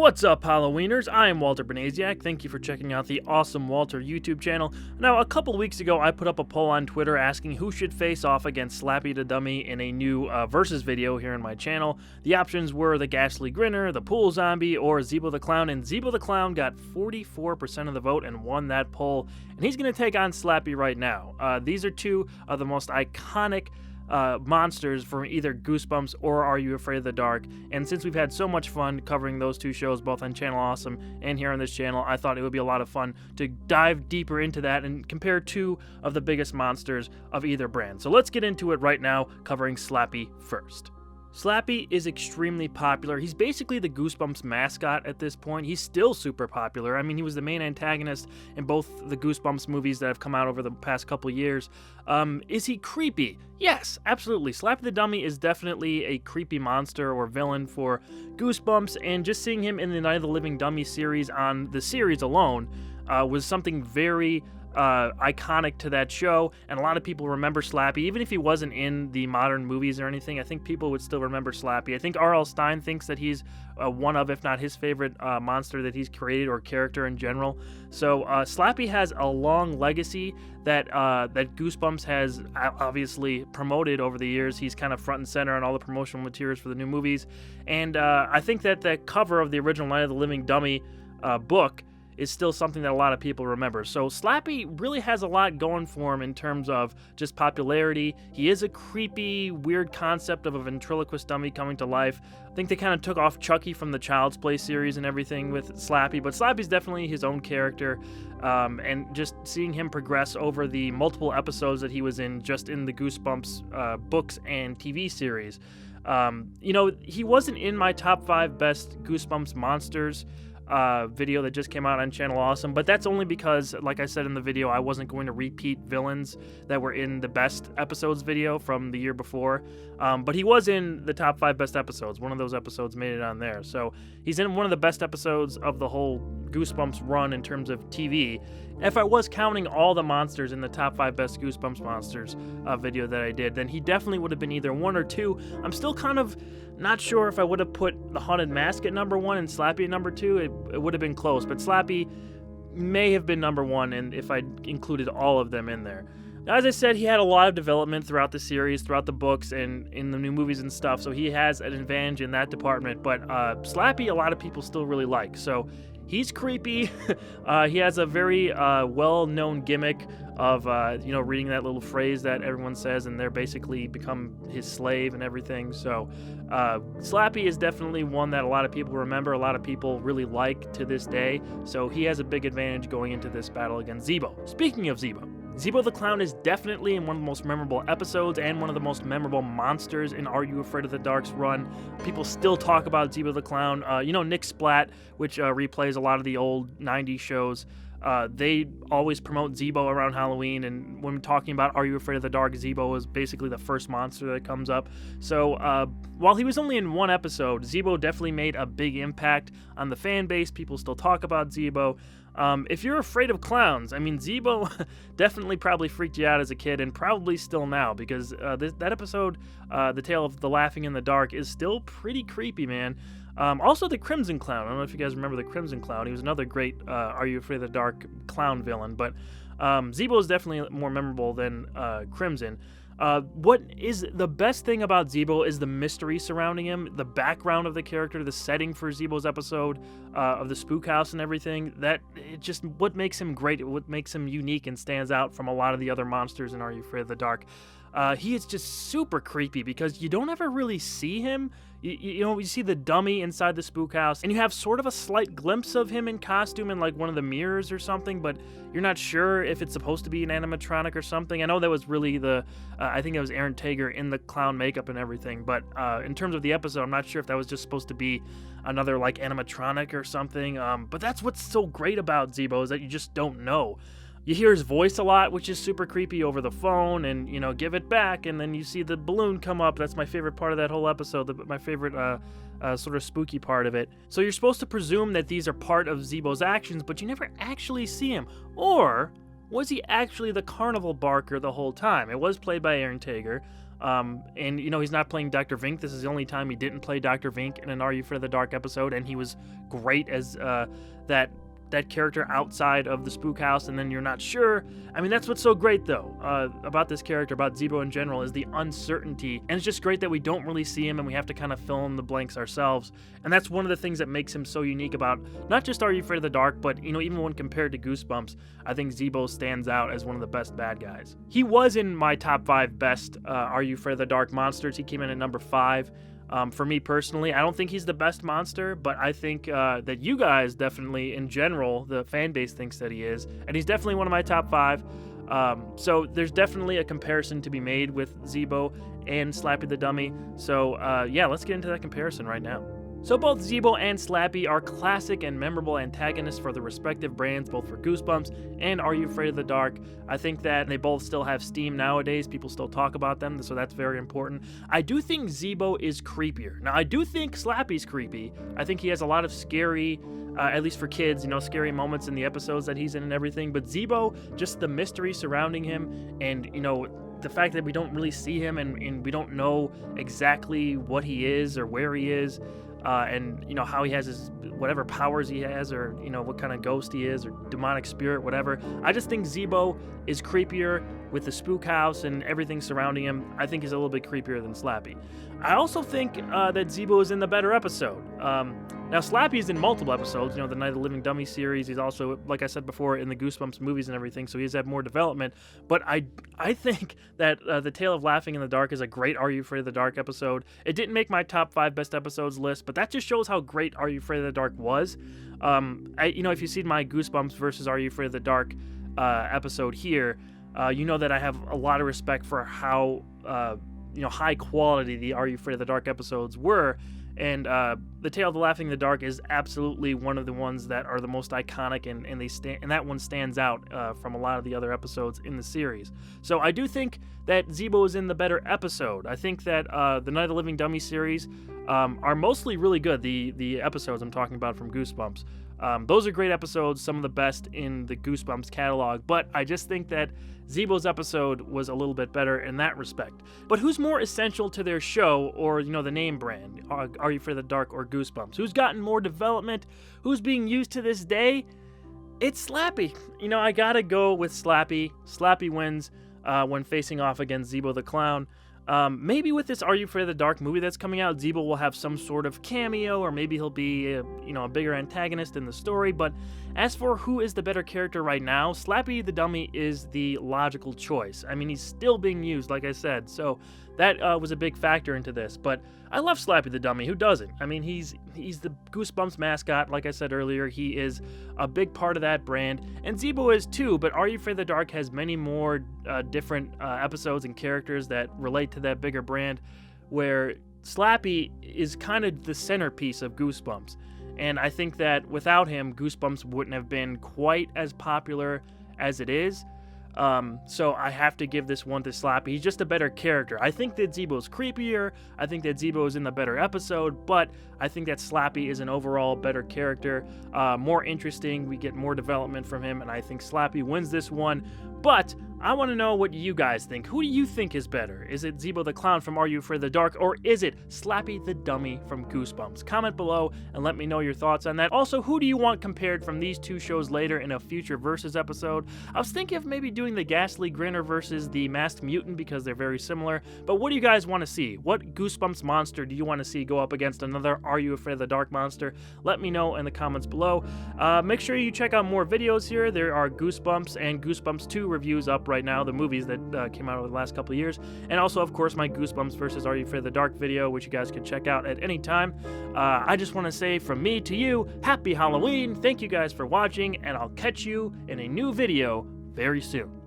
What's up, Halloweeners? I am Walter Benasiak. Thank you for checking out the Awesome Walter YouTube channel. Now, a couple weeks ago, I put up a poll on Twitter asking who should face off against Slappy the Dummy in a new versus video here on my channel. The options were the Ghastly Grinner, the Pool Zombie, or Zeebo the Clown, and Zeebo the Clown got 44% of the vote and won that poll, and he's going to take on Slappy right now. These are two of the most iconic monsters from either Goosebumps or Are You Afraid of the Dark, and since we've had so much fun covering those two shows both on Channel Awesome and here on this channel, I thought it would be a lot of fun to dive deeper into that and compare two of the biggest monsters of either brand. So let's get into it right now, covering Slappy first. Slappy is extremely popular. He's basically the Goosebumps mascot at this point. He's still super popular. I mean, he was the main antagonist in both the Goosebumps movies that have come out over the past couple years. Is he creepy? Yes, absolutely. Slappy the Dummy is definitely a creepy monster or villain for Goosebumps, and just seeing him in the Night of the Living Dummy series on the series alone was something very iconic to that show, and a lot of people remember Slappy. Even if he wasn't in the modern movies or anything, I think people would still remember Slappy. I think R.L. Stine thinks that he's one of, if not his favorite monster that he's created, or character in general. So Slappy has a long legacy that Goosebumps has obviously promoted over the years. He's kind of front and center on all the promotional materials for the new movies, and I think that the cover of the original Night of the Living Dummy book is still something that a lot of people remember. So Slappy really has a lot going for him in terms of just popularity. He is a creepy, weird concept of a ventriloquist dummy coming to life. I think they kind of took off Chucky from the Child's Play series and everything with Slappy, but Slappy's definitely his own character, and just seeing him progress over the multiple episodes that he was in just in the Goosebumps books and TV series. He wasn't in my top 5 best Goosebumps monsters video that just came out on Channel Awesome, but that's only because, like I said in the video, I wasn't going to repeat villains that were in the best episodes video from the year before, but he was in the top 5 best episodes. One of those episodes made it on there, so he's in one of the best episodes of the whole Goosebumps run in terms of TV. If I was counting all the monsters in the top 5 best Goosebumps monsters video that I did, then he definitely would have been either 1 or 2. I'm still kind of not sure if I would have put the Haunted Mask at number 1 and Slappy at number 2. It would have been close, but Slappy may have been number 1, and if I included all of them in there. Now, as I said, he had a lot of development throughout the series, throughout the books, and in the new movies and stuff, so he has an advantage in that department, but Slappy a lot of people still really like, so he's creepy. He has a very well-known gimmick of, reading that little phrase that everyone says, and they're basically become his slave and everything. So Slappy is definitely one that a lot of people remember, a lot of people really like to this day. So he has a big advantage going into this battle against Zeebo. Speaking of Zeebo, Zeebo the Clown is definitely in one of the most memorable episodes and one of the most memorable monsters in Are You Afraid of the Dark's run. People still talk about Zeebo the Clown. Nick Splat, which replays a lot of the old 90s shows, they always promote Zeebo around Halloween, and when talking about Are You Afraid of the Dark, Zeebo is basically the first monster that comes up. So while he was only in one episode, Zeebo definitely made a big impact on the fan base. People still talk about Zeebo. If you're afraid of clowns, I mean, Zeebo definitely probably freaked you out as a kid, and probably still now, because that episode, The Tale of the Laughing in the Dark, is still pretty creepy, man. Also, the Crimson Clown. I don't know if you guys remember the Crimson Clown. He was another great Are You Afraid of the Dark clown villain, but Zeebo is definitely more memorable than Crimson. What is the best thing about Zeebo is the mystery surrounding him, the background of the character, the setting for Zeebo's episode of the spook house and everything. That it just what makes him great, what makes him unique and stands out from a lot of the other monsters in Are You Afraid of the Dark. He is just super creepy because you don't ever really see him. You see the dummy inside the spook house, and you have sort of a slight glimpse of him in costume in like one of the mirrors or something, but you're not sure if it's supposed to be an animatronic or something. I know that was really I think it was Aaron Tager in the clown makeup and everything, but in terms of the episode, I'm not sure if that was just supposed to be another like animatronic or something. But that's what's so great about Zeebo, is that you just don't know. You hear his voice a lot, which is super creepy over the phone, and, give it back, and then you see the balloon come up. That's my favorite part of that whole episode, my favorite sort of spooky part of it. So you're supposed to presume that these are part of Zeebo's actions, but you never actually see him. Or was he actually the carnival barker the whole time? It was played by Aaron Tager. And, he's not playing Dr. Vink. This is the only time he didn't play Dr. Vink in an Are You Afraid of the Dark episode, and he was great as that character outside of the spook house, and then you're not sure. I mean, that's what's so great, though, about this character, about Zeebo in general, is the uncertainty. And it's just great that we don't really see him, and we have to kind of fill in the blanks ourselves. And that's one of the things that makes him so unique about not just Are You Afraid of the Dark, but, even when compared to Goosebumps, I think Zeebo stands out as one of the best bad guys. He was in my top 5 best Are You Afraid of the Dark monsters. He came in at number 5. For me personally, I don't think he's the best monster, but I think that you guys definitely, in general, the fan base thinks that he is, and he's definitely one of my top 5. So there's definitely a comparison to be made with Zeebo and Slappy the Dummy. So yeah, let's get into that comparison right now. So both Zeebo and Slappy are classic and memorable antagonists for the respective brands, both for Goosebumps and Are You Afraid of the Dark. I think that they both still have steam nowadays. People still talk about them, so that's very important. I do think Zeebo is creepier. Now, I do think Slappy's creepy. I think he has a lot of scary, at least for kids, scary moments in the episodes that he's in and everything. But Zeebo, just the mystery surrounding him and, the fact that we don't really see him and we don't know exactly what he is or where he is. And how he has his whatever powers he has, or what kind of ghost he is, or demonic spirit, whatever. I just think Zeebo is creepier with the spook house and everything surrounding him. I think he's a little bit creepier than Slappy. I also think that Zeebo is in the better episode. Now, Slappy is in multiple episodes, the Night of the Living Dummy series. He's also, like I said before, in the Goosebumps movies and everything, so he's had more development. But I think that The Tale of Laughing in the Dark is a great Are You Afraid of the Dark episode. It didn't make my top 5 best episodes list, but that just shows how great Are You Afraid of the Dark was. If you see my Goosebumps versus Are You Afraid of the Dark episode here, you know that I have a lot of respect for how high quality the Are You Afraid of the Dark episodes were. And The Tale of the Laughing in the Dark is absolutely one of the ones that are the most iconic, and that one stands out from a lot of the other episodes in the series. So I do think that Zeebo is in the better episode. I think that the Night of the Living Dummy series are mostly really good. The episodes I'm talking about from Goosebumps. Those are great episodes, some of the best in the Goosebumps catalog, but I just think that Zeebo's episode was a little bit better in that respect. But who's more essential to their show, or, the name brand? Are You Afraid of the Dark or Goosebumps? Who's gotten more development? Who's being used to this day? It's Slappy. I gotta go with Slappy. Slappy wins when facing off against Zeebo the Clown. Maybe with this Are You Afraid of the Dark movie that's coming out, Zeebo will have some sort of cameo, or maybe he'll be a bigger antagonist in the story. But as for who is the better character right now, Slappy the Dummy is the logical choice. I mean, he's still being used, like I said, so that was a big factor into this. But I love Slappy the Dummy. Who doesn't? I mean, he's the Goosebumps mascot. Like I said earlier, he is a big part of that brand, and Zeebo is too. But Are You Afraid of the Dark has many more different episodes and characters that relate to that bigger brand, where Slappy is kind of the centerpiece of Goosebumps. And I think that without him, Goosebumps wouldn't have been quite as popular as it is. So I have to give this one to Slappy. He's just a better character. I think that Zeebo's creepier. I think that Zeebo is in the better episode, but I think that Slappy is an overall better character, more interesting. We get more development from him, and I think Slappy wins this one. But I want to know what you guys think. Who do you think is better? Is it Zeebo the Clown from Are You Afraid of the Dark, or is it Slappy the Dummy from Goosebumps? Comment below and let me know your thoughts on that. Also, who do you want compared from these two shows later in a future Versus episode? I was thinking of maybe doing the Ghastly Grinner versus the Masked Mutant because they're very similar. But what do you guys want to see? What Goosebumps monster do you want to see go up against another Are You Afraid of the Dark monster? Let me know in the comments below. Make sure you check out more videos here. There are Goosebumps and Goosebumps 2 reviews up right now, the movies that came out over the last couple of years, and also of course my Goosebumps versus Are You Afraid of the Dark video, which you guys can check out at any time. I just want to say from me to you, happy Halloween. Thank you guys for watching, and I'll catch you in a new video very soon.